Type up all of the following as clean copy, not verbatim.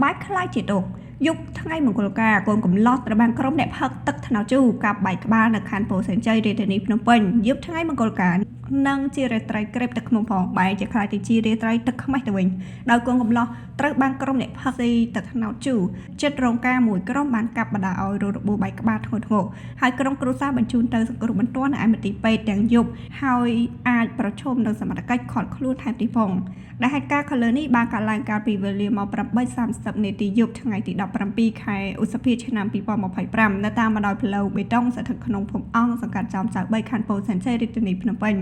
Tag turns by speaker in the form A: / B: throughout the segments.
A: បាយខ្លាយជាទុកយប់ថ្ងៃមង្គលការកូនកំឡោះត្រូវបានក្រុមអ្នកផឹកទឹកថ្នោតជូរកាប់បែកក្បាលនៅខណ្ឌពោធិ៍សែនជ័យរាជធានីភ្នំពេញយប់ថ្ងៃមង្គលការនិងជារាត្រីក្រេបទឹកឃ្មុំផងបែរជាខ្លាយទៅជារាត្រីទឹកខ្មេះទៅវិញដោយកូនកំឡោះត្រូវបានក្រុមអ្នកផឹកស៊ីទឹកថ្នោតជូរចិត្តរោងការមួយក្រុមបានកាប់បណ្ដាឲ្យររបួសបែកក្បាលធ្ងន់ធ្ងរហើយក្រុមគ្រួសារបញ្ជូនទៅសង្គ្រោះបន្ទាន់នៅឯមន្ទីរពេទ្យទាំងយប់ហើយអាចប្រឈមនឹងសមត្ថកិច្ចឃាត់ខ្លួនថែមទៀតផងដែលហេតុការណ៍ខាងលើនេះបានកើតឡើងកាលពីវេលាម៉ោង 8:30 នាទីយប់ថ្ងៃទី 17 ខែឧសភាឆ្នាំ 2025 នៅតាមបណ្ដោយផ្លូវបេតុងស្ថិតក្នុងភូមិអង្គសង្កាត់ចោមចៅ3ខណ្ឌពោធិ៍សែនជ័យរាជធានីភ្នំពេញ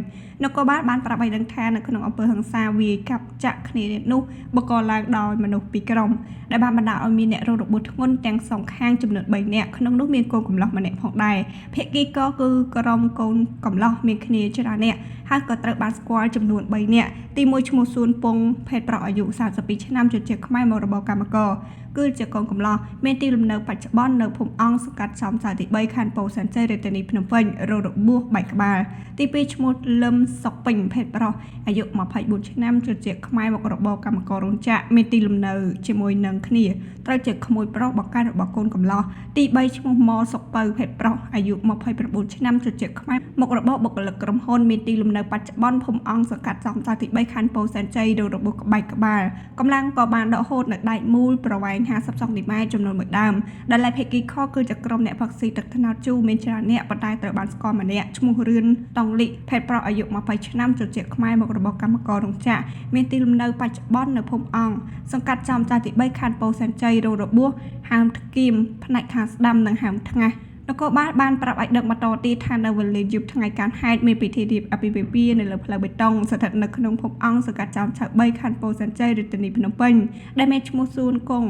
A: នគរបាលបានប្រាប់ឲ្យដឹងថានៅក្នុងអំពើហិង្សាវាយកាប់ចាក់គ្នានោះបង្កឡើងដោយមនុស្សពីរក្រុមដែលបានបណ្ដាលឲ្យមានអ្នករងរបួសធ្ងន់ទាំងសងខាងចំនួន3នាក់ក្នុងនោះមានកូនកំឡោះម្នាក់ផងដែរភាគីក៏គឺក្រុមកូនកំឡោះមានគ្នាច្រើននាក់ហើយក៏ត្រូវបានស្គាល់ចំនួន3នាក់ទី1ឈ្មោះសួនពងភេទប្រុសអាយុ32ឆ្នាំជាខ្មែរមករបរកម្មករគឺជាកូនកំឡោះមានទីលំនៅបច្ចុប្បន្ននៅភូមិអង្គសង្កាត់ចោមចៅទី3ខណ្ឌពោធិ៍សែនជ័យរាជធានីភ្នំពេញរងរបួសបែកក្បាលទី2ឈ្មោះលឹមសុកពេញភេទប្រុសអាយុ24ឆ្នាំជាខ្មែរមករបរកម្មកររោងចក្រមានទីលំនៅជាមួយនឹងគ្នាត្រូវជាក្មួយប្រុសបង្កើតរបស់កូនកំឡោះទី3ឈ្មោះម៉សុកពៅភេទប្រុសអាយុ29ឆ្នាំជាខ្មែរមករបរបុគ្គលិកក្រុមហ៊ុនមានទីលំនៅបច្ចុប្បន្នភូមិអង្គសង្កាត់ចោមចៅទី3ខណ្ឌពោធិ៍សែនជ័យរងរបួសបែកក្បាលកម្លាំងក៏បានដកហូតនៅដែកមូលប្រវែង50សង់ទីម៉ែត្រចំនួន1ដើមដែលឡែកភាគីខគឺជាក្រុមអ្នកផឹកស៊ីទឹកថ្នោតជូរមានច្រើនអ្នកប៉ុន្តែត្រូវបានស្គាល់ម្នាក់ឈ្មោះរឿនតង់លីភេទប្រុសអាយុ20ឆ្នាំជាខ្មែរមករបរកម្មកររោងចក្រមានទីលំនៅបច្ចុប្បន្ននៅភូមិអង្គសង្កាត់ចោមចៅទី3ខណ្ឌពោធិ៍សែនជ័យរងរបួសហើមថ្គៀមផ្នែកខាងស្ដាំនិងហើមថ្ងាសនគរបាលបានប្រាប់ឲ្យដឹងបន្តទៀតថានៅវេលាយប់ថ្ងៃកើតហេតុមានពិធីរៀបអាពាហ៍ពិពាហ៍នៅលើផ្លូវបេតុងស្ថិតនៅក្នុងភូមិអង្គសង្កាត់ចោមចៅ3ខណ្ឌពោធិ៍សែនជ័យរាជធានីភ្នំពេញដែលមានឈ្មោះសួនគង់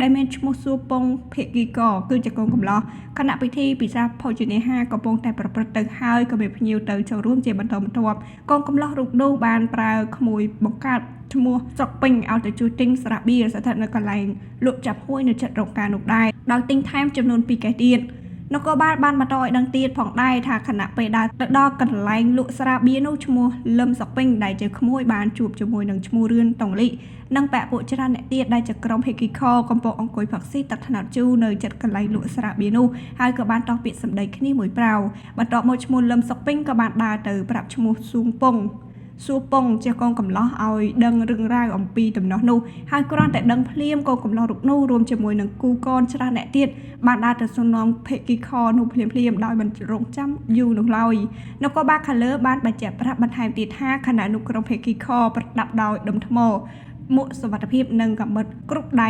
A: ដែលមានឈ្មោះសួរពងភាគីកគឺជាកូនកំឡោះគណៈពិធីពិសាភោជនាហាកំពុងតែប្រព្រឹត្តទៅហើយក៏មានភ្ញៀវទៅចូលរួមជាបន្តបន្ទាប់កូនកំឡោះរូបនោះបានប្រើក្មួយបង្កើតឈ្មោះសុកពេញឲ្យទៅជួយទិញស្រាបៀរស្ថិតនៅកន្លែងលក់ចាប់ហួយនៅជិតរោងការនោះដែរដោយទិញថែមចំនួន2កែទៀតនគរបាលបានបន្តឲ្យដឹងទៀតផងដែរថាខណៈពេលដើរទៅដល់កន្លែងលក់ស្រាបៀរនោះឈ្មោះលឹមសុកពេញដែលជាក្មួយបានជួបជាមួយនឹងឈ្មោះរឿនតង់លីនិងពាក់ពួកច្រើនអ្នកទៀតដែលជាក្រុមភេកីខកំពុងអង្គុយផឹកស៊ីទឹកថ្នោតជូរនៅជិតកន្លែងលក់ស្រាបៀរនោះហើយក៏បានតោះពាក្យសម្ដីគ្នាមួយប្រៅបន្ទាប់មកឈ្មោះលឹមសុកពេញក៏បានដើរទៅប្រាប់ឈ្មោះសួងពងជាកូនកំឡោះឲ្យដឹងរឿងរ៉ាវអំពីដំណោះនោះហើយគ្រាន់តែដឹងភ្លាមកូនកំឡោះរូបនោះរួមជាមួយនឹងគូកនច្រើនអ្នកទៀតបានដើរទៅសំណងភេកីខនោះភ្លាមដោយមិនរងចាំយូរនោះឡើយនគរបាលខាងលើបានបញ្ជាក់ប្រាប់បន្ថែមទៀតថាខណៈនោះក្រុមភេកីខប្រដាប់ដោយដុំថ្មមួកសុវត្ថិភាពនិងកាំបិតគ្រប់ដៃ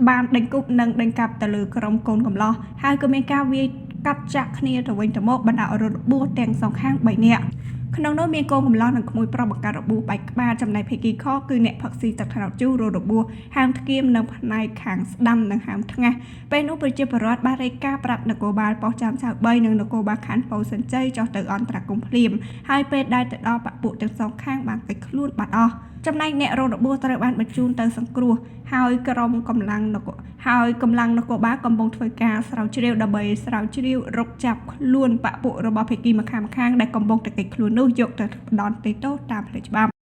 A: បានដេញគប់និងដេញកាប់ទៅលើក្រុមកូនកំឡោះហើយក៏មានការវាយកាប់ចាក់គ្នាទៅវិញទៅមកបណ្ដាឲ្យរបួសទាំងសងខាង3នាក់ក្នុងនោះមានកូនកំឡោះនិងក្មួយប្រុសបង្កើតរបួសបែកក្បាលចំណែកភេកីខគឺអ្នកផឹកស៊ីទឹកថ្នោតជូររងរបួសហើមថ្គៀមនៅផ្នែកខាងស្ដាំនិងហើមថ្ងាសពេលនោះប្រជាពលរដ្ឋបានរាយការណ៍ប្រាប់នគរបាលប៉ុស្តិ៍ចាមចៅ3និងនគរបាលខណ្ឌពោធិ៍សែនជ័យចុះទៅអន្តរាគមន៍ភ្លាមហើយពេលដែលទៅដល់បពុទាំងសងខាងបានកិច្ចខ្លួនបាត់អស់ចំណែកអ្នករងរបួសត្រូវបានបញ្ជូនទៅសង្គ្រោះហើយក្រុមកម្លាំងនគរបាលកំពុងធ្វើការស្រាវជ្រាវដើម្បីស្រាវជ្រាវរកចាប់ខ្លួនបពុរបស់ភេកីម្ខាងដែលកំពុងតែកិច្ចខ្លួននោះយកទៅផ្ដន់ទោសតាមផ្លូវច្បាប់